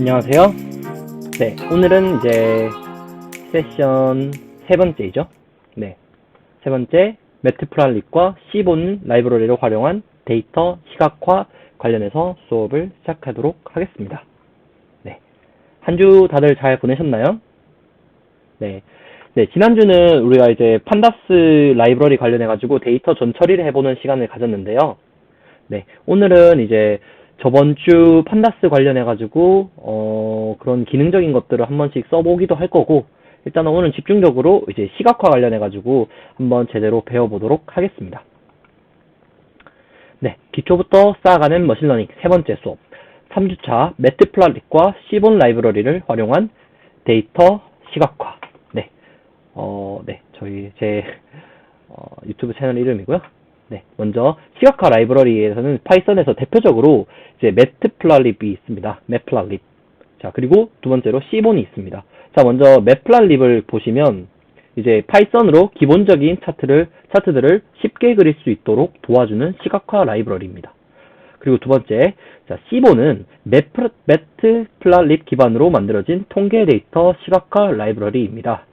안녕하세요. 네, 오늘은 이제 세션 세 번째이죠. 네, 세 번째 매트플랄립과 C본 라이브러리를 활용한 데이터 시각화 관련해서 수업을 시작하도록 하겠습니다. 네, 한 주 다들 잘 보내셨나요? 네, 네, 지난주는 우리가 이제 판다스 라이브러리 관련해가지고 데이터 전 처리를 해보는 시간을 가졌는데요. 네, 오늘은 이제 저번 주 판다스 관련해가지고, 그런 기능적인 것들을 한 번씩 써보기도 할 거고, 일단은 오늘 집중적으로 이제 시각화 관련해가지고 한번 제대로 배워보도록 하겠습니다. 네, 기초부터 쌓아가는 머신러닝 세 번째 수업. 3주차 매트플라릿과 C본 라이브러리를 활용한 데이터 시각화. 네, 네, 제 유튜브 채널 이름이고요. 네, 먼저 시각화 라이브러리에서는 파이썬에서 대표적으로 이제 매트플랄립이 있습니다. 매플랄립. 자, 그리고 두 번째로 C본이 있습니다. 자, 먼저 매플랄립을 보시면 이제 파이썬으로 기본적인 차트들을 쉽게 그릴 수 있도록 도와주는 시각화 라이브러리입니다. 그리고 두 번째, 자, C본은 매트플랄립 기반으로 만들어진 통계 데이터 시각화 라이브러리입니다.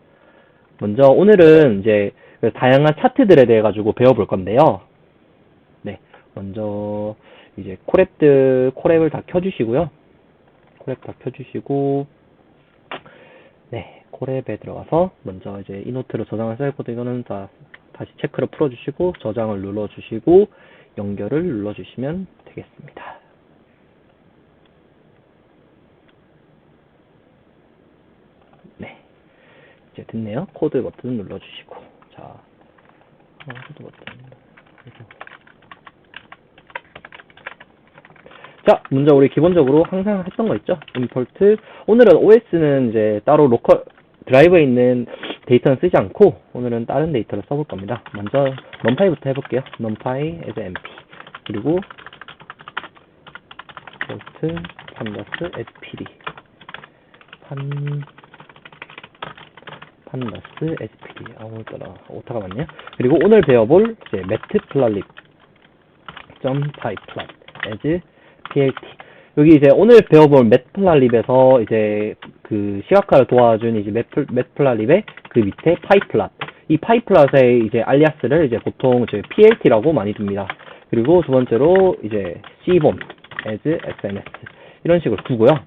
먼저 오늘은 이제 다양한 차트들에 대해 가지고 배워볼 건데요. 네, 먼저 이제 코랩을 다 켜주시고요. 코랩 다 켜주시고, 네, 코랩에 들어가서 먼저 이제 이 노트로 저장한 셀 코드 이거는 다시 체크를 풀어주시고 저장을 눌러주시고 연결을 눌러주시면 되겠습니다. 네, 이제 됐네요. 코드 버튼 눌러주시고, 자, 코드 버튼. 자, 먼저 우리 기본적으로 항상 했던 거 있죠? 임포트. 오늘은 OS는 이제 따로 로컬 드라이브에 있는 데이터는 쓰지 않고 오늘은 다른 데이터를 써볼 겁니다. 먼저 numpy부터 해볼게요. numpy as mp 그리고 import pandas as pd pandas as pd 오늘따라 오타가 많네요. 그리고 오늘 배워볼 이제 matplotlib .pyplot as plt. 여기 이제 오늘 배워볼 매플랄립에서 이제 그 시각화를 도와준 이제 매플랄립의 그 밑에 파이플랏. 이 파이플랏의 이제 알리아스를 이제 보통 이제 plt라고 많이 둡니다. 그리고 두 번째로 이제 c본 as sns 이런 식으로 두고요.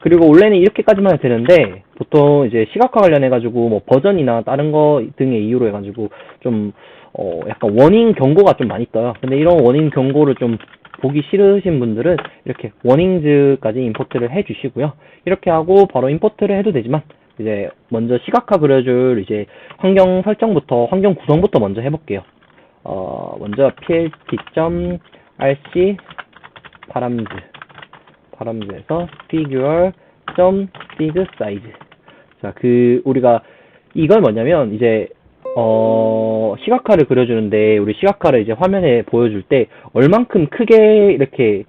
그리고 원래는 이렇게까지만 해도 되는데 보통 이제 시각화 관련해가지고 뭐 버전이나 다른 거 등의 이유로 해가지고 좀 약간 워닝 경고가 좀 많이 떠요. 근데 이런 워닝 경고를 좀 보기 싫으신 분들은 이렇게 워닝즈까지 임포트를 해주시고요. 이렇게 하고 바로 임포트를 해도 되지만 이제 먼저 시각화 그려줄 이제 환경 구성부터 먼저 해볼게요. 먼저 plt.rc 파람즈에서 figure.sigsize. 자, 우리가 이걸 뭐냐면 이제 시각화를 그려주는데 우리 시각화를 이제 화면에 보여줄 때 얼만큼 크게 이렇게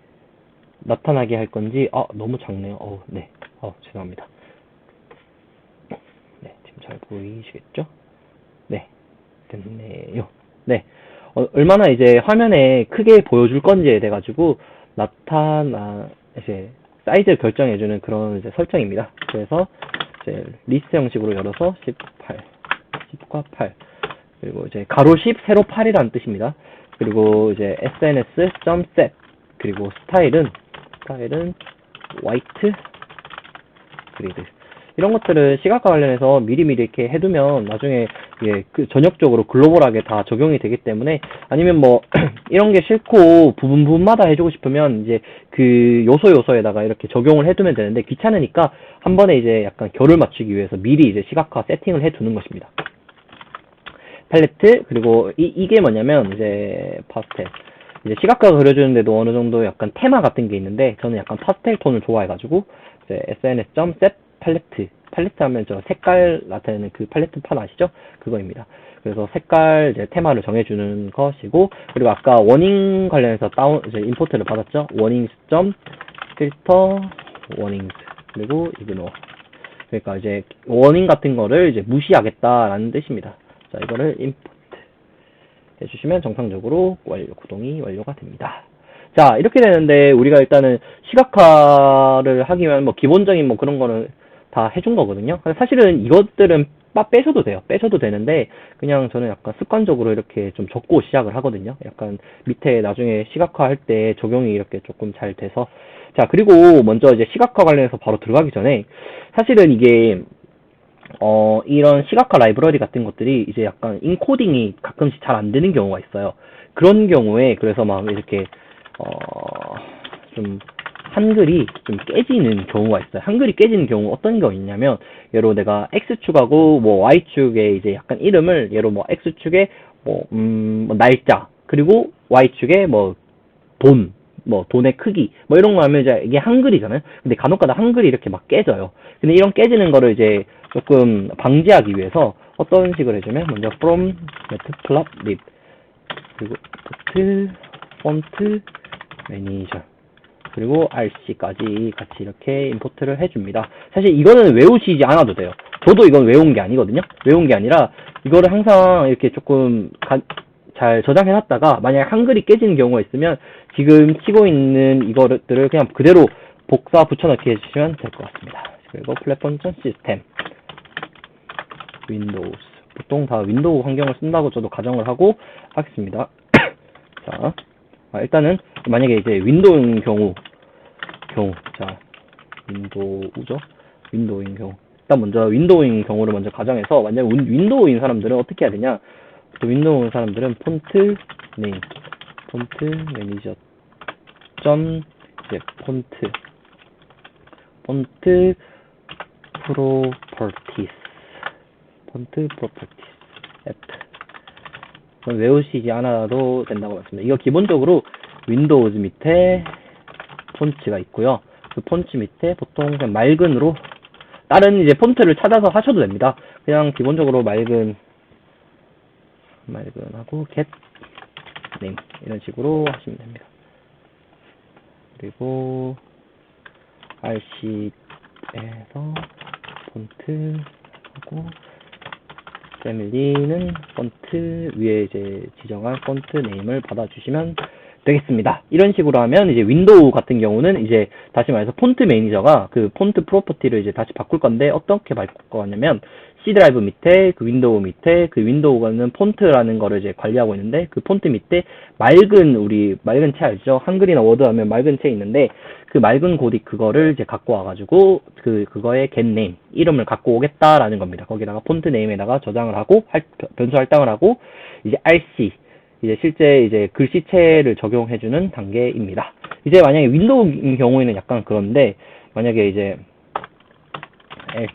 나타나게 할 건지 너무 작네요. 네. 죄송합니다. 네, 지금 잘 보이시겠죠? 네. 됐네요. 네. 얼마나 이제 화면에 크게 보여줄 건지에 대해 가지고 이제 사이즈를 결정해주는 그런 이제 설정입니다. 그래서 이제 리스트 형식으로 열어서 10과 8 그리고 이제 가로 10 세로 8이라는 뜻입니다. 그리고 이제 sns.set 그리고 스타일은 white grid 이런 것들은 시각화 관련해서 미리미리 이렇게 해두면 나중에 전역적으로 글로벌하게 다 적용이 되기 때문에 아니면 뭐 이런 게 싫고 부분마다 해주고 싶으면 이제 그 요소에다가 이렇게 적용을 해두면 되는데 귀찮으니까 한 번에 이제 약간 결을 맞추기 위해서 미리 이제 시각화 세팅을 해두는 것입니다. 팔레트 그리고 이게 뭐냐면 이제 파스텔 이제 시각화 그려주는데도 어느 정도 약간 테마 같은 게 있는데 저는 약간 파스텔 톤을 좋아해가지고 이제 sns.set 팔레트 하면 저 색깔 나타내는 그 팔레트 판 아시죠? 그거입니다. 그래서 색깔 이제 테마를 정해주는 것이고 그리고 아까 워닝 관련해서 이제 임포트를 받았죠? warnings.filter warnings 그리고 ignore 그러니까 이제 워닝 같은 거를 이제 무시하겠다라는 뜻입니다. 자, 이거를 임포트 해주시면 정상적으로 구동이 완료가 됩니다. 자, 이렇게 되는데 우리가 일단은 시각화를 하기 위한 뭐 기본적인 뭐 그런 거는 다 해준 거거든요. 사실은 이것들은 빼셔도 돼요. 빼셔도 되는데 그냥 저는 약간 습관적으로 이렇게 좀 적고 시작을 하거든요. 약간 밑에 나중에 시각화 할 때 적용이 이렇게 조금 잘 돼서. 자, 그리고 먼저 이제 시각화 관련해서 바로 들어가기 전에 사실은 이게 이런 시각화 라이브러리 같은 것들이 이제 약간 인코딩이 가끔씩 잘 안 되는 경우가 있어요. 그런 경우에 그래서 막 이렇게 좀 한글이 좀 깨지는 경우가 있어요. 한글이 깨지는 경우 어떤 경우 있냐면 예로 내가 X축하고 뭐 Y축에 이제 약간 이름을 예로 뭐 X축에 뭐 날짜 그리고 Y축에 뭐 돈, 뭐 돈의 크기, 뭐 이런 거 하면 이제 이게 한글이잖아요. 근데 간혹가다 한글이 이렇게 막 깨져요. 근데 이런 깨지는 거를 이제 조금 방지하기 위해서 어떤 식으로 해주면 먼저 from matplotlib 그리고 input font manager 그리고 rc까지 같이 이렇게 임포트를 해줍니다. 사실 이거는 외우시지 않아도 돼요. 저도 이건 외운 게 아니거든요. 외운 게 아니라 이거를 항상 이렇게 조금 잘 저장해놨다가 만약에 한글이 깨지는 경우가 있으면 지금 치고 있는 이거들을 그냥 그대로 복사 붙여넣기 해주시면 될 것 같습니다. 그리고 플랫폼 전 시스템 윈도우스 보통 다 윈도우 환경을 쓴다고 저도 가정을 하고 하겠습니다. 자, 일단은 만약에 이제 윈도우인 경우 자 윈도우죠. 윈도우인 경우 일단 먼저 윈도우인 경우를 먼저 가정해서 만약 윈도우인 사람들은 어떻게 해야 되냐? 윈도우 사람들은 폰트 네임 폰트 매니저 점 이제 폰트 프로퍼티스 F 외우시지 않아도 된다고 봤습니다. 이거 기본적으로 윈도우즈 밑에 폰트가 있고요. 그 폰트 밑에 보통 그냥 맑은으로 다른 이제 폰트를 찾아서 하셔도 됩니다. 그냥 기본적으로 맑은하고 get name 이런 식으로 하시면 됩니다. 그리고 rc에서 폰트하고 패밀리는 폰트 위에 이제 지정한 폰트 네임을 받아주시면 되겠습니다. 이런 식으로 하면 이제 윈도우 같은 경우는 이제 다시 말해서 폰트 매니저가 그 폰트 프로퍼티를 이제 다시 바꿀 건데 어떻게 바꿀 거냐면 C 드라이브 밑에 그 윈도우가는 폰트라는 거를 이제 관리하고 있는데 그 폰트 밑에 맑은 체 알죠? 한글이나 워드 하면 맑은 체 있는데 그 맑은 고딕 그거를 이제 갖고 와가지고 그거의 get name 이름을 갖고 오겠다라는 겁니다. 거기다가 폰트 네임에다가 저장을 하고 변수 할당을 하고 이제 rc 이제 실제 이제 글씨체를 적용해주는 단계입니다. 이제 만약에 윈도우인 경우에는 약간 그런데 만약에 이제 if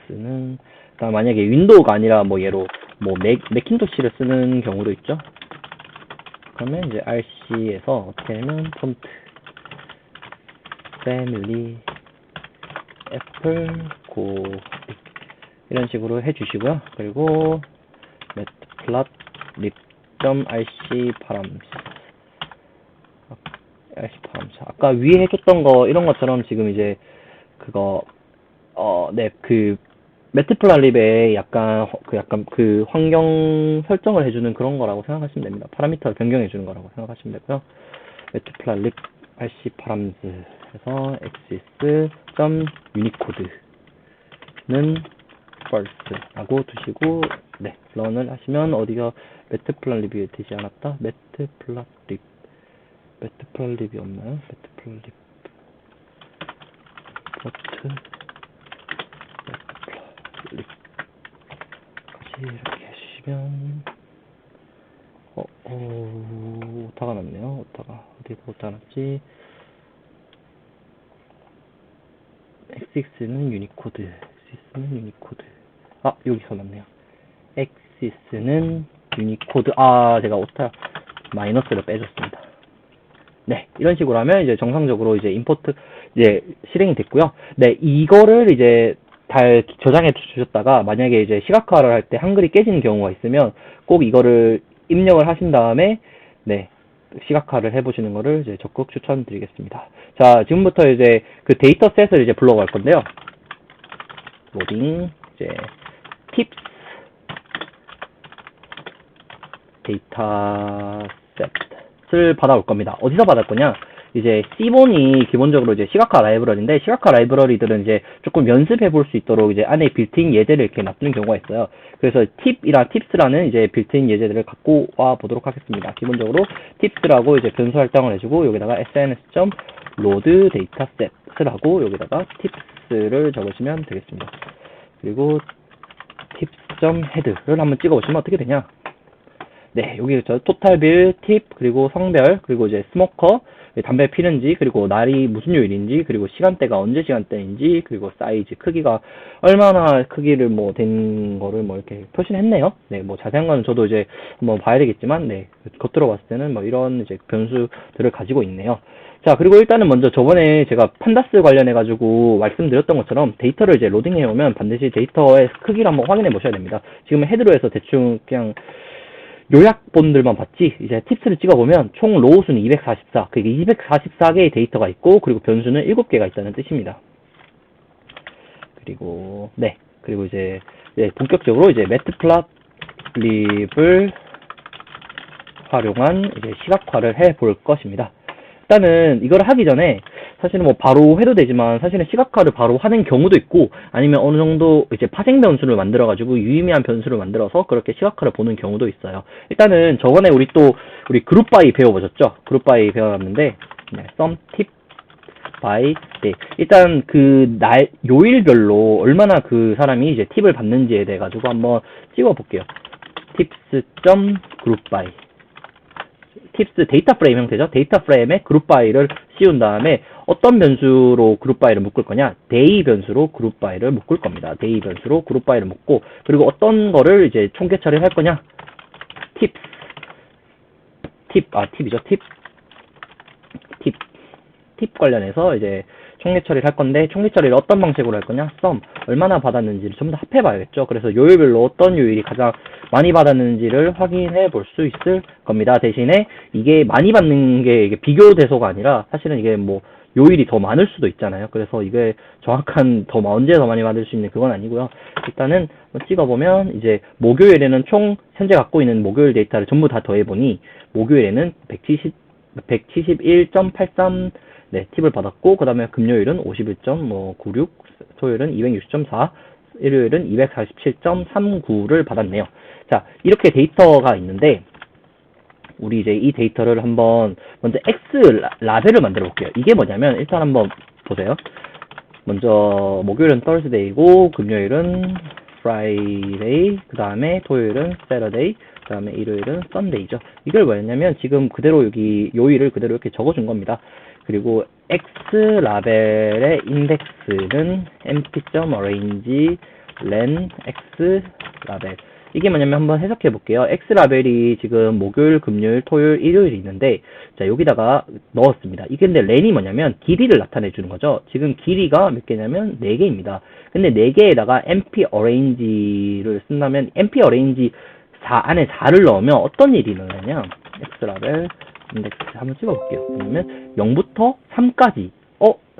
s는 만약에 윈도우가 아니라 뭐 예로 뭐 맥킨토시를 쓰는 경우도 있죠. 그러면 이제 rc에서 어떻게 하면 폰트 패밀리 애플 고 이런 식으로 해주시고요. 그리고 matplotlib.rc 파람스 아까 위에 해줬던 거 이런 것처럼 지금 이제 그거 그 matplotlib에 약간 그 환경 설정을 해주는 그런 거라고 생각하시면 됩니다. 파라미터를 변경해 주는 거라고 생각하시면 되고요. matplotlib rc 파람스에서 axis.unicode는 first라고 두시고 런을 하시면 어디가 matplotlib이 되지 않았다. matplotlib이 없나요? matplotlib 이렇게 해주시면 오타가 났네요. 어디가 오타 났지? axis는 유니코드 여기서 났네요. axis는 유니코드 제가 오타 마이너스를 빼줬습니다. 네, 이런 식으로 하면 이제 정상적으로 이제 임포트 이제 실행이 됐고요. 네, 이거를 이제 잘 저장해 주셨다가 만약에 이제 시각화를 할 때 한글이 깨지는 경우가 있으면 꼭 이거를 입력을 하신 다음에 시각화를 해보시는 거를 이제 적극 추천드리겠습니다. 자, 지금부터 이제 그 데이터셋을 이제 불러갈 건데요. 로딩 이제 팁스 데이터셋 값을 받아올 겁니다. 어디서 받을 거냐? 이제 C본이 기본적으로 이제 시각화 라이브러리인데, 시각화 라이브러리들은 이제 조금 연습해 볼 수 있도록 이제 안에 빌트인 예제를 이렇게 놔두는 경우가 있어요. 그래서 팁이랑 팁스라는 이제 빌트인 예제들을 갖고 와 보도록 하겠습니다. 기본적으로 팁스라고 이제 변수 할당을 해주고, 여기다가 sns.load dataset을 하고, 여기다가 팁스를 적으시면 되겠습니다. 그리고 tips.head를 한번 찍어보시면 어떻게 되냐? 네, 여기 저 토탈빌, 팁, 그리고 성별, 그리고 이제 스모커, 담배 피는지, 그리고 날이 무슨 요일인지, 그리고 시간대가 언제 시간대인지, 그리고 사이즈, 크기가 얼마나 크기를 뭐 된 거를 뭐 이렇게 표시를 했네요. 네, 뭐 자세한 건 저도 이제 한번 봐야 되겠지만, 네, 겉으로 봤을 때는 뭐 이런 이제 변수들을 가지고 있네요. 자, 그리고 일단은 먼저 저번에 제가 판다스 관련해가지고 말씀드렸던 것처럼 데이터를 이제 로딩해 오면 반드시 데이터의 크기를 한번 확인해 보셔야 됩니다. 지금 헤드로 해서 대충 그냥 요약본들만 봤지, 이제 팁스를 찍어보면 총 로우 수는 244, 그게 244개의 데이터가 있고, 그리고 변수는 7개가 있다는 뜻입니다. 그리고, 네. 그리고 이제, 본격적으로 이제 매트플랍립을 활용한 이제 시각화를 해 볼 것입니다. 일단은 이걸 하기 전에 사실은 뭐 바로 해도 되지만, 사실은 시각화를 바로 하는 경우도 있고, 아니면 어느 정도 이제 파생 변수를 만들어 가지고 유의미한 변수를 만들어서 그렇게 시각화를 보는 경우도 있어요. 일단은 저번에 우리 그룹 바이 배워보셨죠? 그룹 바이 배워봤는데, 네, sum tip by day. 일단 그 요일별로 얼마나 그 사람이 이제 팁을 받는지에 대해 가지고 한번 찍어 볼게요. tips.group by. 팁스 데이터 프레임 형태죠. 데이터 프레임에 그룹 바이를 씌운 다음에 어떤 변수로 그룹 바이를 묶을 거냐? 데이 변수로 그룹 바이를 묶을 겁니다. 데이 변수로 그룹 바이를 묶고, 그리고 어떤 거를 이제 총계 처리를 할 거냐? 팁이죠. 팁 관련해서 이제 총계 처리를 할 건데, 총계 처리를 어떤 방식으로 할 거냐? sum, 얼마나 받았는지를 전부 다 합해 봐야겠죠. 그래서 요일별로 어떤 요일이 가장 많이 받았는지를 확인해 볼 수 있을 겁니다. 대신에 이게 많이 받는 게 이게 비교 대소가 아니라, 사실은 이게 뭐 요일이 더 많을 수도 있잖아요. 그래서 이게 정확한 언제 더 많이 받을 수 있는 그건 아니고요. 일단은 찍어보면 이제 목요일에는 총 현재 갖고 있는 목요일 데이터를 전부 다 더해보니, 목요일에는 171.83 네, 팁을 받았고, 그 다음에 금요일은 51.96, 토요일은 260.4, 일요일은 247.39를 받았네요. 자, 이렇게 데이터가 있는데, 우리 이제 이 데이터를 한번 먼저 X 라벨을 만들어 볼게요. 이게 뭐냐면, 일단 한번 보세요. 먼저 목요일은 Thursday이고, 금요일은 Friday, 그 다음에 토요일은 Saturday, 그 다음에 일요일은 Sunday죠. 이걸 뭐였냐면, 지금 그대로 여기 요일을 그대로 이렇게 적어준 겁니다. 그리고 X 라벨의 인덱스는 empty.arrange len X 라벨. 이게 뭐냐면 한번 해석해 볼게요. X 라벨이 지금 목요일, 금요일, 토요일, 일요일이 있는데, 자, 여기다가 넣었습니다. 이게 근데 len이 뭐냐면 길이를 나타내 주는 거죠. 지금 길이가 몇 개냐면 4개입니다. 근데 4개에다가 empty arrange를 쓴다면, empty arrange 4 안에 4를 넣으면 어떤 일이 일어나냐? X 라벨 인덱스 한번 찍어볼게요. 왜냐면 0부터 3까지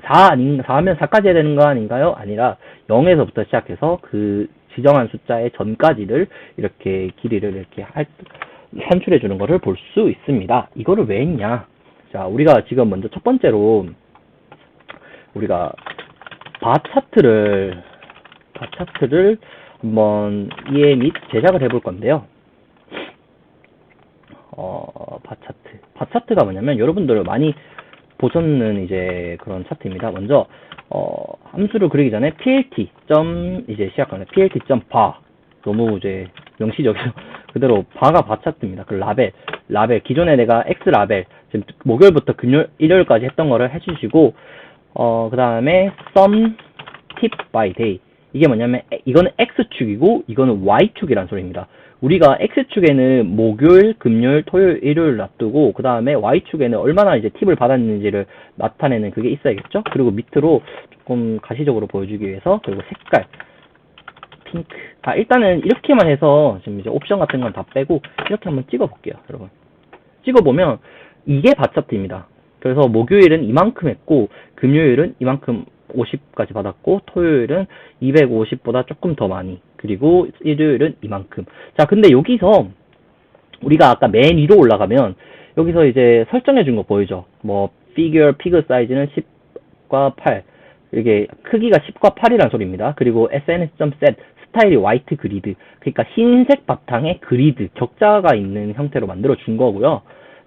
4 아닌가? 4하면 4까지 해야 되는 거 아닌가요? 아니라 0에서부터 시작해서 그 지정한 숫자의 전까지를 이렇게 길이를 이렇게 산출해 주는 거를 볼 수 있습니다. 이거를 왜 했냐? 자, 우리가 지금 먼저 첫 번째로 우리가 바 차트를 한번 이해 및 제작을 해볼 건데요. 바 차트가 뭐냐면, 여러분들 많이 보셨는 이제 그런 차트입니다. 먼저 함수를 그리기 전에 plt 이제 시작하는 plt.bar, 너무 이제 명시적이죠. 그대로 바가 바 차트입니다. 그 라벨 기존에 내가 x 라벨 지금 목요일부터 일요일까지 했던 거를 해주시고, 그 다음에 sum tip by day. 이게 뭐냐면 이거는 x축이고 이거는 y축이라는 소리입니다. 우리가 x축에는 목요일, 금요일, 토요일, 일요일 놔두고, 그 다음에 y축에는 얼마나 이제 팁을 받았는지를 나타내는 그게 있어야겠죠? 그리고 밑으로 조금 가시적으로 보여주기 위해서, 그리고 색깔 핑크. 일단은 이렇게만 해서 지금 이제 옵션 같은 건 다 빼고 이렇게 한번 찍어 볼게요, 여러분. 찍어보면 이게 바 차트입니다. 그래서 목요일은 이만큼 했고, 금요일은 이만큼 50까지 받았고, 토요일은 250보다 조금 더 많이, 그리고 일요일은 이만큼. 자, 근데 여기서 우리가 아까 맨 위로 올라가면 여기서 이제 설정해 준 거 보이죠? 뭐 피그 사이즈는 10과 8. 이게 크기가 10과 8이라는 소리입니다. 그리고 sns.set 스타일이 화이트 그리드. 그러니까 흰색 바탕에 그리드, 격자가 있는 형태로 만들어 준 거고요.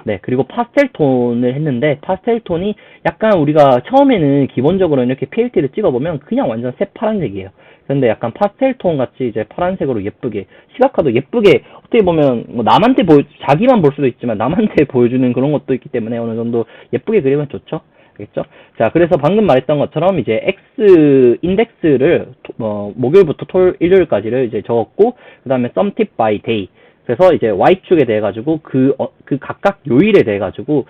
네, 그리고 파스텔 톤을 했는데, 파스텔 톤이 약간 우리가 처음에는 기본적으로 이렇게 PLT를 찍어보면 그냥 완전 새파란색이에요. 근데 약간 파스텔 톤 같이 이제 파란색으로 예쁘게, 시각화도 예쁘게, 어떻게 보면 뭐 남한테 자기만 볼 수도 있지만 남한테 보여주는 그런 것도 있기 때문에 어느 정도 예쁘게 그리면 좋죠. 알겠죠? 자, 그래서 방금 말했던 것처럼 이제 X 인덱스를 목요일부터 일요일까지를 이제 적었고, 그 다음에 썸팁 바이 데이. 그래서 이제 Y축에 대해 가지고 그 각각 요일에 대해 가지고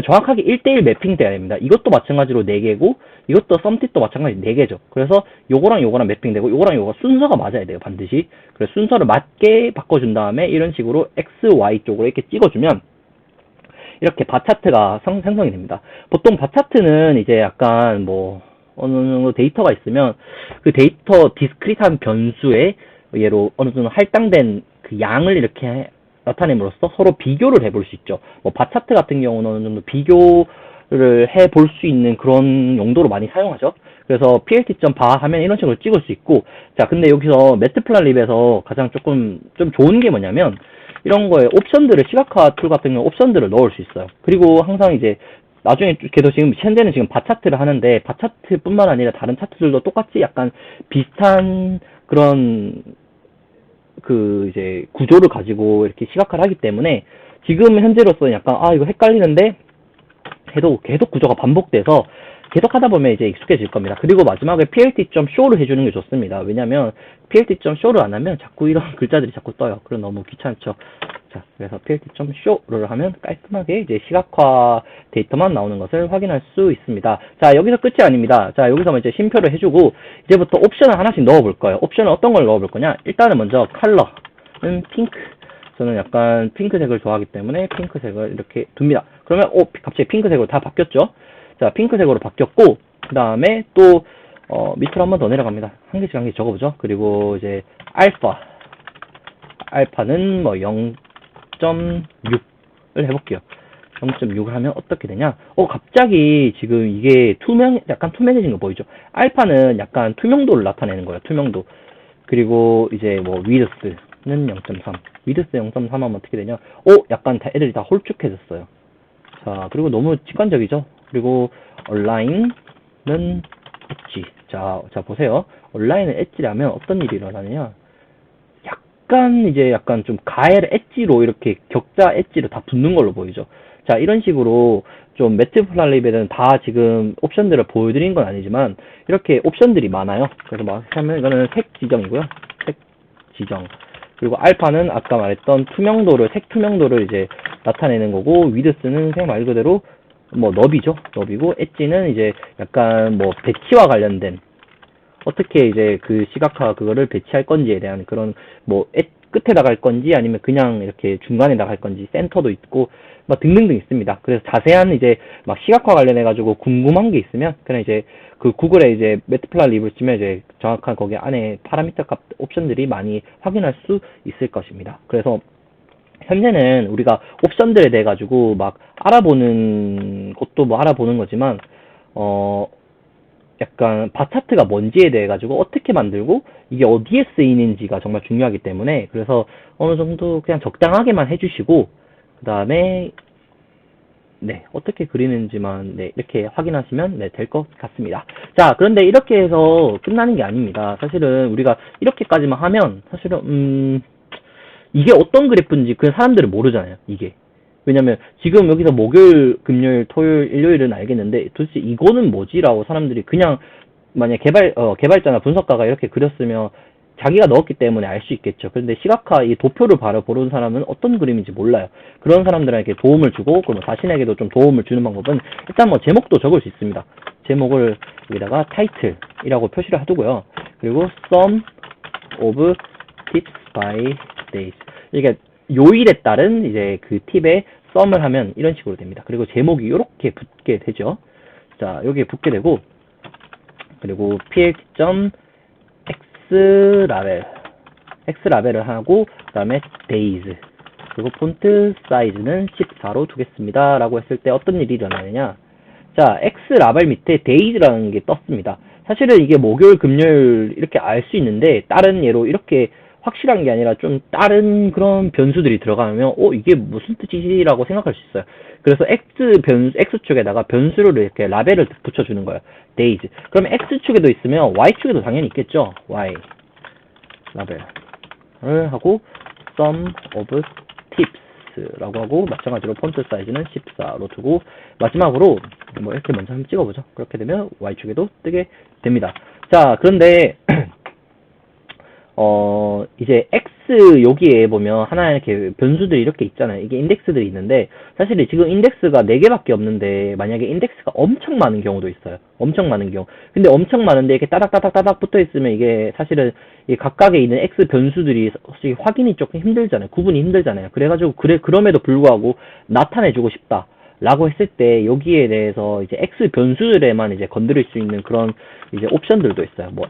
정확하게 1대1 매핑돼야 됩니다. 이것도 마찬가지로 4개고, 이것도 썸팁도 마찬가지 4개죠. 그래서 요거랑 요거랑 매핑되고, 요거랑 요거 순서가 맞아야 돼요, 반드시. 그래서 순서를 맞게 바꿔준 다음에 이런 식으로 X, Y 쪽으로 이렇게 찍어주면, 이렇게 바차트가 생성이 됩니다. 보통 바차트는 이제 약간 뭐, 어느 정도 데이터가 있으면, 그 데이터 디스크릿한 변수에, 예로 어느 정도 할당된 그 양을 이렇게 나타냄으로써 서로 비교를 해볼 수 있죠. 뭐 바차트 같은 경우는 어느 정도 비교를 해볼 수 있는 그런 용도로 많이 사용하죠. 그래서 plt.bar 하면 이런 식으로 찍을 수 있고, 자, 근데 여기서 매트플란립에서 가장 좀 좋은 게 뭐냐면, 이런 거에 옵션들을, 시각화 툴 같은 경우 옵션들을 넣을 수 있어요. 그리고 항상 이제 나중에 걔도 지금 현재는 지금 바차트를 하는데, 바차트뿐만 아니라 다른 차트들도 똑같이 약간 비슷한 그런 그 이제 구조를 가지고 이렇게 시각화를 하기 때문에, 지금 현재로서는 약간 이거 헷갈리는데 해도 계속 구조가 반복돼서 계속 하다 보면 이제 익숙해질 겁니다. 그리고 마지막에 plt.show를 해주는 게 좋습니다. 왜냐면 plt.show를 안 하면 자꾸 이런 글자들이 자꾸 떠요. 그럼 너무 귀찮죠. 자, 그래서 plt.show를 하면 깔끔하게 이제 시각화 데이터만 나오는 것을 확인할 수 있습니다. 자, 여기서 끝이 아닙니다. 자, 여기서 이제 심표를 해주고, 이제부터 옵션을 하나씩 넣어볼 거예요. 옵션은 어떤 걸 넣어볼 거냐? 일단은 먼저 컬러는 핑크. 저는 약간 핑크색을 좋아하기 때문에 핑크색을 이렇게 둡니다. 그러면 갑자기 핑크색으로 다 바뀌었죠? 자, 핑크색으로 바뀌었고, 그 다음에 또 밑으로 한 번 더 내려갑니다. 한 개씩 적어보죠. 그리고 이제 알파는 뭐 0.6을 해볼게요. 0.6을 하면 어떻게 되냐? 갑자기 지금 이게 약간 투명해진 거 보이죠? 알파는 약간 투명도를 나타내는 거예요. 투명도. 그리고 이제 뭐 위드스는 0.3. 위드스 0.3 하면 어떻게 되냐? 약간 애들이 다 홀쭉해졌어요. 자, 그리고 너무 직관적이죠? 그리고 얼라인은 엣지. 자 보세요. 얼라인은 엣지라면 어떤 일이 일어나느냐? 약간 좀 가엘 엣지로 이렇게 격자 엣지로 다 붙는 걸로 보이죠. 자, 이런 식으로 좀 매트플란립에는 다 지금 옵션들을 보여드린 건 아니지만 이렇게 옵션들이 많아요. 그래서 막 하면 이거는 색 지정이고요. 색 지정. 그리고 알파는 아까 말했던 색 투명도를 이제 나타내는 거고, 위드스는 말 그대로 뭐 너비고, 엣지는 이제 약간 뭐 배치와 관련된, 어떻게 이제 그 시각화 그거를 배치할 건지에 대한 그런 뭐 끝에다 갈 건지 아니면 그냥 이렇게 중간에다 갈 건지, 센터도 있고 뭐 등등등 있습니다. 그래서 자세한 이제 막 시각화 관련해 가지고 궁금한 게 있으면 그냥 이제 그 구글에 이제 매트플란립을 치면 이제 정확한 거기 안에 파라미터 값 옵션들이 많이 확인할 수 있을 것입니다. 그래서 현재는 우리가 옵션들에 대해 가지고 막 알아보는 것도 뭐 알아보는 거지만 약간 바차트가 뭔지에 대해 가지고 어떻게 만들고 이게 어디에 쓰이는지가 정말 중요하기 때문에, 그래서 어느 정도 그냥 적당하게만 해주시고, 그 다음에 네, 어떻게 그리는지만 이렇게 확인하시면 될 것 같습니다. 자, 그런데 이렇게 해서 끝나는 게 아닙니다. 사실은 우리가 이렇게까지만 하면 사실은 이게 어떤 그래프인지 그 사람들은 모르잖아요. 이게. 왜냐면 지금 여기서 목요일, 금요일, 토요일, 일요일은 알겠는데 도대체 이거는 뭐지라고 사람들이 그냥, 만약 개발자나 분석가가 이렇게 그렸으면 자기가 넣었기 때문에 알 수 있겠죠. 그런데 시각화 이 도표를 바로 보는 사람은 어떤 그림인지 몰라요. 그런 사람들에게 도움을 주고, 그리고 자신에게도 좀 도움을 주는 방법은 일단 뭐 제목도 적을 수 있습니다. 제목을 여기다가 타이틀이라고 표시를 해두고요. 그리고 sum of tips by days. 이게 요일에 따른 이제 그 팁에 썸을 하면 이런 식으로 됩니다. 그리고 제목이 이렇게 붙게 되죠. 자, 여기에 붙게 되고, 그리고 plt.x라벨을 하고, 그 다음에 days 그리고 폰트 사이즈는 14로 두겠습니다. 라고 했을 때 어떤 일이 일어나느냐. 자, X 라벨 밑에 데이즈라는 게 떴습니다. 사실은 이게 목요일, 금요일 이렇게 알 수 있는데 다른 예로 이렇게 확실한 게 아니라 좀 다른 그런 변수들이 들어가면 이게 무슨 뜻이지라고 생각할 수 있어요. 그래서 X축에다가 변수를 이렇게 라벨을 붙여주는 거예요. days. 그럼 X축에도 있으면 Y축에도 당연히 있겠죠. Y 라벨을 하고 sum of tips라고 하고 마찬가지로 폰트 사이즈는 14로 두고 마지막으로 뭐 이렇게 먼저 한번 찍어보죠. 그렇게 되면 Y축에도 뜨게 됩니다. 자, 그런데 이제 X 여기에 보면 하나 이렇게 변수들이 이렇게 있잖아요. 이게 인덱스들이 있는데 사실 지금 인덱스가 4개밖에 없는데 만약에 인덱스가 엄청 많은 경우도 있어요. 엄청 많은 경우. 근데 엄청 많은데 이렇게 따닥따닥따닥 붙어 있으면 이게 사실은 이 각각에 있는 X 변수들이 솔직히 확인이 조금 힘들잖아요. 구분이 힘들잖아요. 그래가지고 그럼에도 불구하고 나타내주고 싶다. 라고 했을 때 여기에 대해서 이제 X 변수들에만 이제 건드릴 수 있는 그런 이제 옵션들도 있어요. 뭐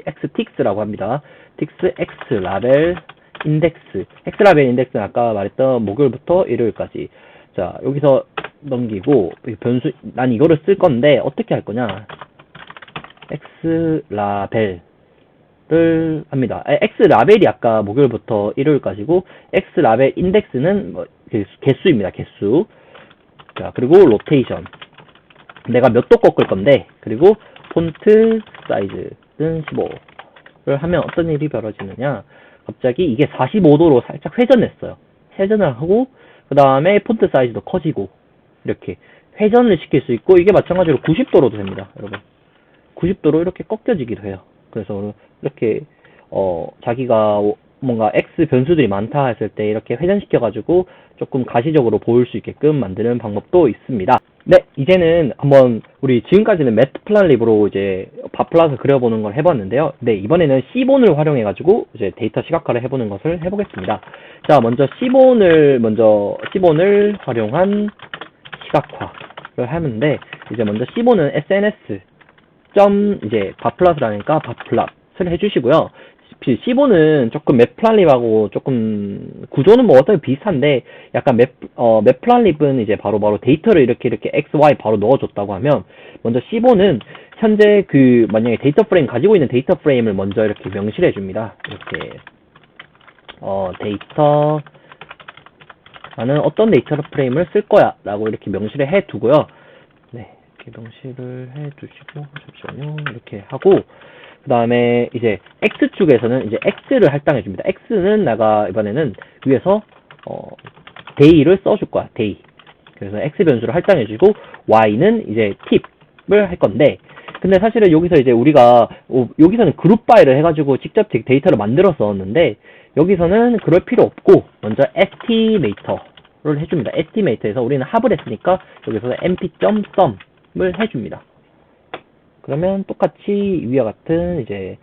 xtix라고 합니다. tix x 라벨 인덱스. x 라벨 인덱스는 아까 말했던 목요일부터 일요일까지. 자, 여기서 넘기고 변수 난 이거를 쓸 건데 어떻게 할 거냐? x 라벨을 합니다. x 라벨이 아까 목요일부터 일요일까지고 x 라벨 인덱스는 뭐 개수입니다. 개수. 자, 그리고 로테이션. 내가 몇 도 꺾을 건데, 그리고 폰트 사이즈는 15를 하면 어떤 일이 벌어지느냐. 갑자기 이게 45도로 살짝 회전했어요. 회전을 하고, 그 다음에 폰트 사이즈도 커지고, 이렇게 회전을 시킬 수 있고, 이게 마찬가지로 90도로도 됩니다. 여러분. 90도로 이렇게 꺾여지기도 해요. 그래서 이렇게, 자기가 뭔가 X 변수들이 많다 했을 때 이렇게 회전시켜가지고 조금 가시적으로 보일 수 있게끔 만드는 방법도 있습니다. 네, 이제는 한번 우리 지금까지는 매트플란립으로 이제 바플라서 그려보는 걸 해봤는데요. 네, 이번에는 C본을 활용해가지고 이제 데이터 시각화를 해보는 것을 해보겠습니다. 자, 먼저 C본을 활용한 시각화를 하는데 이제 먼저 C본은 SNS 이제 바플라스라니까 바플랍을 해주시고요. C본은 조금 맵플란립하고 조금 구조는 뭐 어차피 비슷한데 약간 맵플란립은 이제 바로 데이터를 이렇게 X, Y 바로 넣어줬다고 하면 먼저 C본은 현재 만약에 데이터 프레임 가지고 있는 데이터 프레임을 먼저 이렇게 명시해 줍니다. 이렇게 데이터 나는 어떤 데이터 프레임을 쓸 거야 라고 이렇게 명시를 해 두고요. 네, 이렇게 명시를 해 두시고 잠시만요. 이렇게 하고 그 다음에 이제 X축에서는 이제 X를 할당해 줍니다. X는 내가 이번에는 위에서 day를 써줄 거야. day. 그래서 X 변수를 할당해 주고 Y는 이제 tip을 할 건데 근데 사실은 여기서 이제 우리가 여기서는 그룹 바이를 해가지고 직접 데이터를 만들었었는데 여기서는 그럴 필요 없고 먼저 estimator를 해줍니다. estimator에서 우리는 합을 했으니까 여기서 mp.sum을 해줍니다. 그러면 똑같이 위와 같은 이제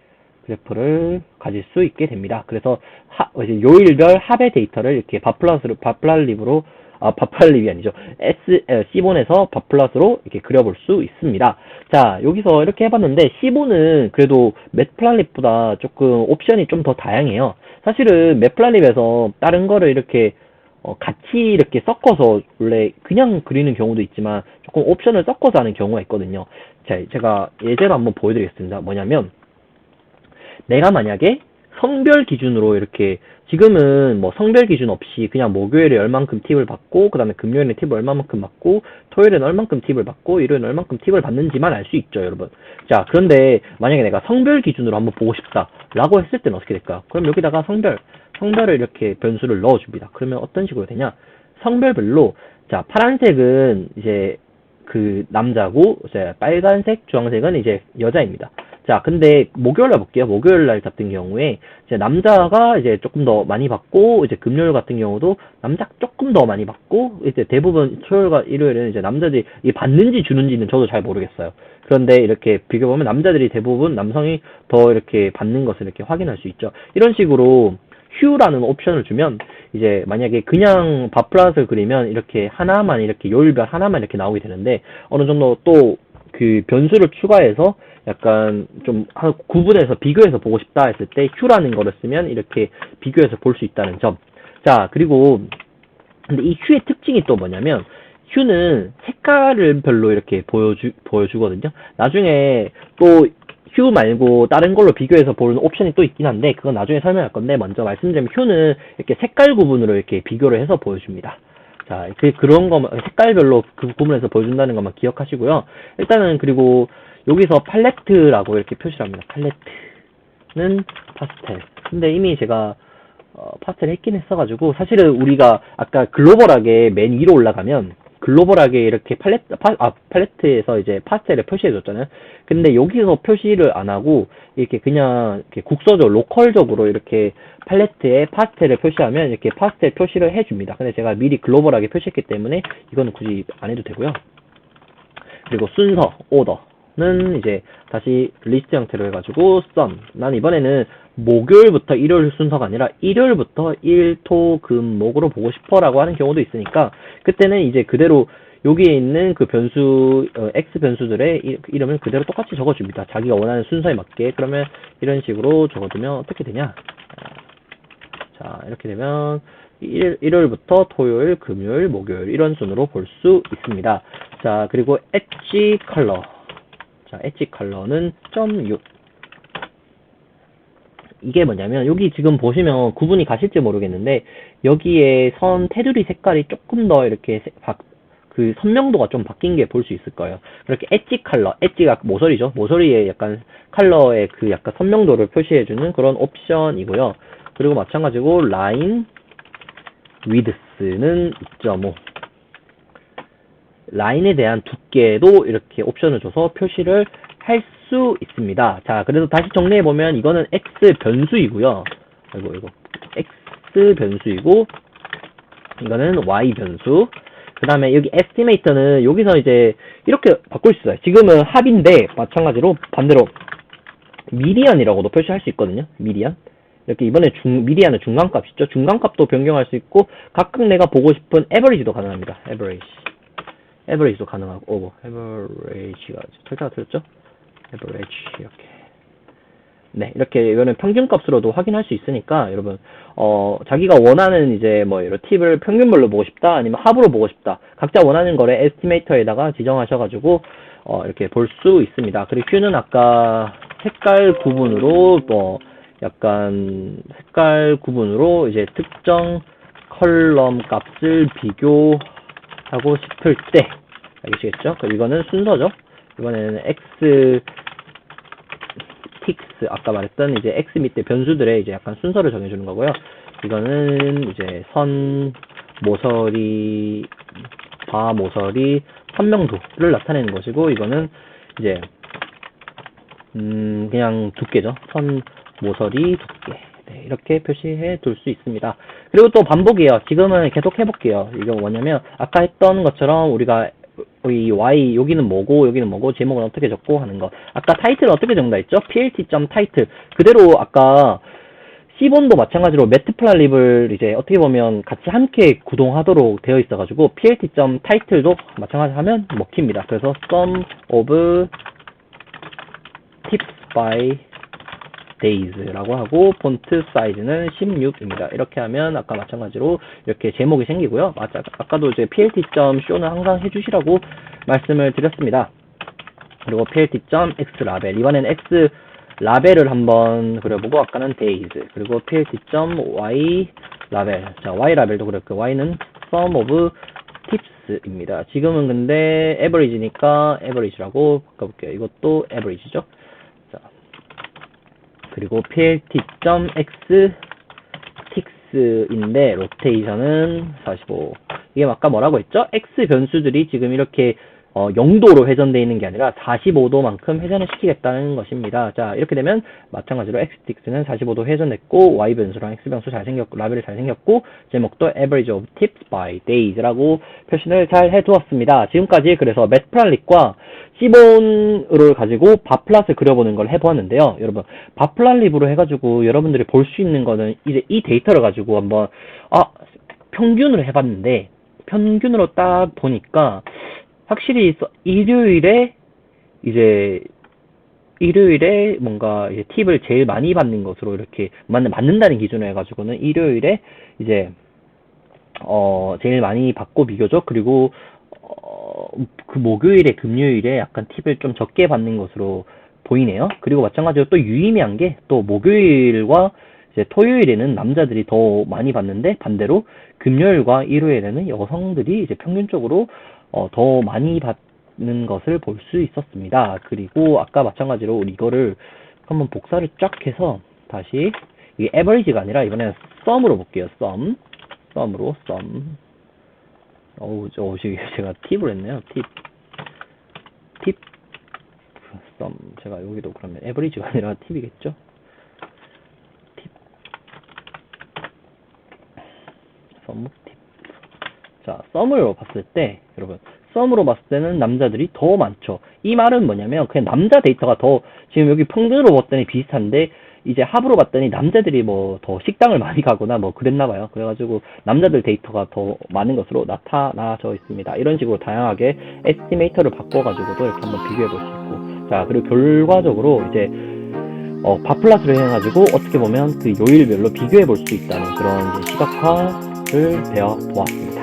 그래프를 가질 수 있게 됩니다. 그래서 이제 요일별 합의 데이터를 이렇게 바플랍으로 바플랍이 아니죠. C본에서 바플랍으로 이렇게 그려볼 수 있습니다. 자, 여기서 이렇게 해봤는데 C본은 그래도 맵플랍보다 조금 옵션이 좀 더 다양해요. 사실은 맵플랍에서 다른 거를 이렇게 같이 이렇게 섞어서 원래 그냥 그리는 경우도 있지만 조금 옵션을 섞어서 하는 경우가 있거든요. 자, 제가 예제로 한번 보여드리겠습니다. 뭐냐면 내가 만약에 성별 기준으로 이렇게 지금은 뭐 성별 기준 없이 그냥 목요일에 얼만큼 팁을 받고 그 다음에 금요일에 팁을 얼마만큼 받고 토요일에는 얼만큼 팁을 받고 일요일에는 얼만큼 팁을 받는지만 알 수 있죠, 여러분. 자, 그런데 만약에 내가 성별 기준으로 한번 보고 싶다 라고 했을 때는 어떻게 될까요? 그럼 여기다가 성별을 이렇게 변수를 넣어줍니다. 그러면 어떤 식으로 되냐? 성별별로 자, 파란색은 이제 남자고 이제 빨간색, 주황색은 이제 여자입니다. 자, 근데 목요일날 볼게요. 목요일날 같은 경우에 이제 남자가 이제 조금 더 많이 받고 이제 금요일 같은 경우도 남자 조금 더 많이 받고 이제 대부분 토요일과 일요일에는 이제 남자들이 받는지 주는지는 저도 잘 모르겠어요. 그런데 이렇게 비교보면 남자들이 대부분 남성이 더 이렇게 받는 것을 이렇게 확인할 수 있죠. 이런 식으로 휴라는 옵션을 주면 이제 만약에 그냥 바플랏을 그리면 이렇게 하나만 이렇게 요일별 하나만 이렇게 나오게 되는데 어느 정도 또 그 변수를 추가해서 약간 좀 구분해서 비교해서 보고 싶다 했을 때 Q라는 거를 쓰면 이렇게 비교해서 볼 수 있다는 점. 자, 그리고 근데 이 Q의 특징이 또 뭐냐면 Q는 색깔을 별로 이렇게 보여주거든요. 나중에 또 Q 말고 다른 걸로 비교해서 보는 옵션이 또 있긴 한데 그건 나중에 설명할 건데 먼저 말씀드리면 Q는 이렇게 색깔 구분으로 이렇게 비교를 해서 보여줍니다. 자, 그런 거 색깔별로 그 구분해서 보여준다는 것만 기억하시고요. 일단은 그리고 여기서 팔레트라고 이렇게 표시를 합니다. 팔레트는 파스텔. 근데 이미 제가 파스텔 했긴 했어가지고 사실은 우리가 아까 글로벌하게 맨 위로 올라가면 글로벌하게 이렇게 팔레트에서 이제 파스텔을 표시해줬잖아요. 근데 여기서 표시를 안 하고 이렇게 그냥 이렇게 국서적, 로컬적으로 이렇에 팔레트에 파스텔을 표시하면 이렇게 파스텔 표시를 해줍니다. 근데 제가 미리 글로벌하게 표시했기 때문에 이거는 굳이 안 해도 되고요. 그리고 순서, 오더는 이제 다시 리스트 형태로 해가지고 썸. 난 이번에는 목요일부터 일요일 순서가 아니라 일요일부터 일, 토, 금, 목으로 보고 싶어라고 하는 경우도 있으니까 그때는 이제 그대로 여기에 있는 그 변수, X 변수들의 이름을 그대로 똑같이 적어줍니다. 자기가 원하는 순서에 맞게. 그러면 이런 식으로 적어두면 어떻게 되냐? 자, 이렇게 되면 일요일부터 토요일, 금요일, 목요일 이런 순으로 볼 수 있습니다. 자, 그리고 엣지 컬러. 자, 엣지 컬러는 .6. 이게 뭐냐면 여기 지금 보시면 구분이 가실지 모르겠는데 여기에 선 테두리 색깔이 조금 더 이렇게 그 선명도가 좀 바뀐 게 볼 수 있을 거예요. 그렇게 엣지 컬러, 엣지가 모서리죠. 모서리에 약간 컬러의 그 약간 선명도를 표시해주는 그런 옵션이고요. 그리고 마찬가지고 라인 위드스는 2.5. 라인에 대한 두께도 이렇게 옵션을 줘서 표시를 할 수 있습니다. 자, 그래서 다시 정리해보면 이거는 X 변수이고요. 이거 X 변수이고 이거는 Y 변수. 그 다음에 여기 에스티메이터는 여기서 이제 이렇게 바꿀 수 있어요. 지금은 합인데 마찬가지로 반대로 미디안이라고도 표시할 수 있거든요. 미디안. 이렇게 이번에 미디안은 중간값이죠. 중간값도 변경할 수 있고 각각 내가 보고 싶은 에버리지도 가능합니다. 에버리지도 가능하고 에버리지가 철자가 틀렸죠? 에버리지 이렇게. 네, 이렇게 이거는 평균값으로도 확인할 수 있으니까 여러분 자기가 원하는 이제 뭐 이런 팁을 평균별로 보고 싶다 아니면 합으로 보고 싶다 각자 원하는 거를 에스티메이터에다가 지정하셔가지고 이렇게 볼 수 있습니다. 그리고 Q는 아까 색깔 구분으로 뭐 약간 색깔 구분으로 이제 특정 컬럼 값을 비교하고 싶을 때 알겠시겠죠? 이거는 순서죠. 이번에는 X 틱스 아까 말했던 이제 X 밑에 변수들의 이제 약간 순서를 정해주는 거고요. 이거는 이제 선, 모서리, 바 모서리, 선명도를 나타내는 것이고 이거는 이제 그냥 두께죠. 선, 모서리, 두께. 네, 이렇게 표시해 둘 수 있습니다. 그리고 또 반복이에요. 지금은 계속 해볼게요. 이거 뭐냐면 아까 했던 것처럼 우리가 이 Y 여기는 뭐고 여기는 뭐고 제목은 어떻게 적고 하는 거. 아까 타이틀은 어떻게 적는다 했죠? plt.title 그대로 아까 C본도 마찬가지로 매트플라립을 이제 어떻게 보면 같이 함께 구동하도록 되어 있어가지고 plt.title도 마찬가지 하면 먹힙니다. 그래서 sum of tips by days라고 하고 폰트 사이즈는 16입니다. 이렇게 하면 아까 마찬가지로 이렇게 제목이 생기고요. 아까도 이제 plt.show는 항상 해주시라고 말씀을 드렸습니다. 그리고 plt.x라벨 이번엔 x 라벨을 한번 그려보고 아까는 days 그리고 plt.y 라벨 자 y 라벨도 그랬고 y는 sum of tips입니다. 지금은 근데 average니까 average라고 바꿔볼게요. 이것도 average죠. 그리고 plt.x 틱스인데 로테이션은 45. 이게 아까 뭐라고 했죠? x 변수들이 지금 이렇게 0도로 회전되어 있는 게 아니라 45도만큼 회전을 시키겠다는 것입니다. 자, 이렇게 되면 마찬가지로 x틱스는 45도 회전됐고 y 변수랑 x 변수 잘생겼고 라벨이 잘생겼고 제목도 average of tips by days라고 표시를 잘 해두었습니다. 지금까지 그래서 매트플라립과 C본을 가지고 바플랫을 그려보는 걸 해보았는데요. 여러분 바플랫립으로 해가지고 여러분들이 볼 수 있는 거는 이제 이 데이터를 가지고 한번 평균으로 해봤는데 평균으로 딱 보니까 확실히 일요일에 이제 일요일에 뭔가 이제 팁을 제일 많이 받는 것으로 이렇게 맞는다는 기준으로 해가지고는 일요일에 이제 제일 많이 받고 비교적 그리고 그 목요일에 금요일에 약간 팁을 좀 적게 받는 것으로 보이네요. 그리고 마찬가지로 또 유의미한 게 또 목요일과 이제 토요일에는 남자들이 더 많이 받는데 반대로 금요일과 일요일에는 여성들이 이제 평균적으로 더 많이 받는 것을 볼 수 있었습니다. 그리고 아까 마찬가지로 우리 이거를 한번 복사를 쫙 해서 다시 이게 에버리지가 아니라 이번에는 썸으로 볼게요. 썸으로 썸. 제가 팁을 했네요. 팁, 썸. 제가 여기도 그러면 에버리지가 아니라 팁이겠죠? 팁, 팁. 자, 썸으로 봤을 때, 여러분, 썸으로 봤을 때는 남자들이 더 많죠. 이 말은 뭐냐면, 그냥 남자 데이터가 더, 지금 여기 평균으로 봤더니 비슷한데, 이제 합으로 봤더니 남자들이 뭐 더 식당을 많이 가거나 뭐 그랬나봐요. 그래가지고 남자들 데이터가 더 많은 것으로 나타나져 있습니다. 이런 식으로 다양하게 에스티메이터를 바꿔가지고도 이렇게 한번 비교해 볼 수 있고. 자, 그리고 결과적으로 이제 바플라스를 해가지고 어떻게 보면 그 요일별로 비교해 볼 수 있다는 그런 이제 시각화를 배워 보았습니다.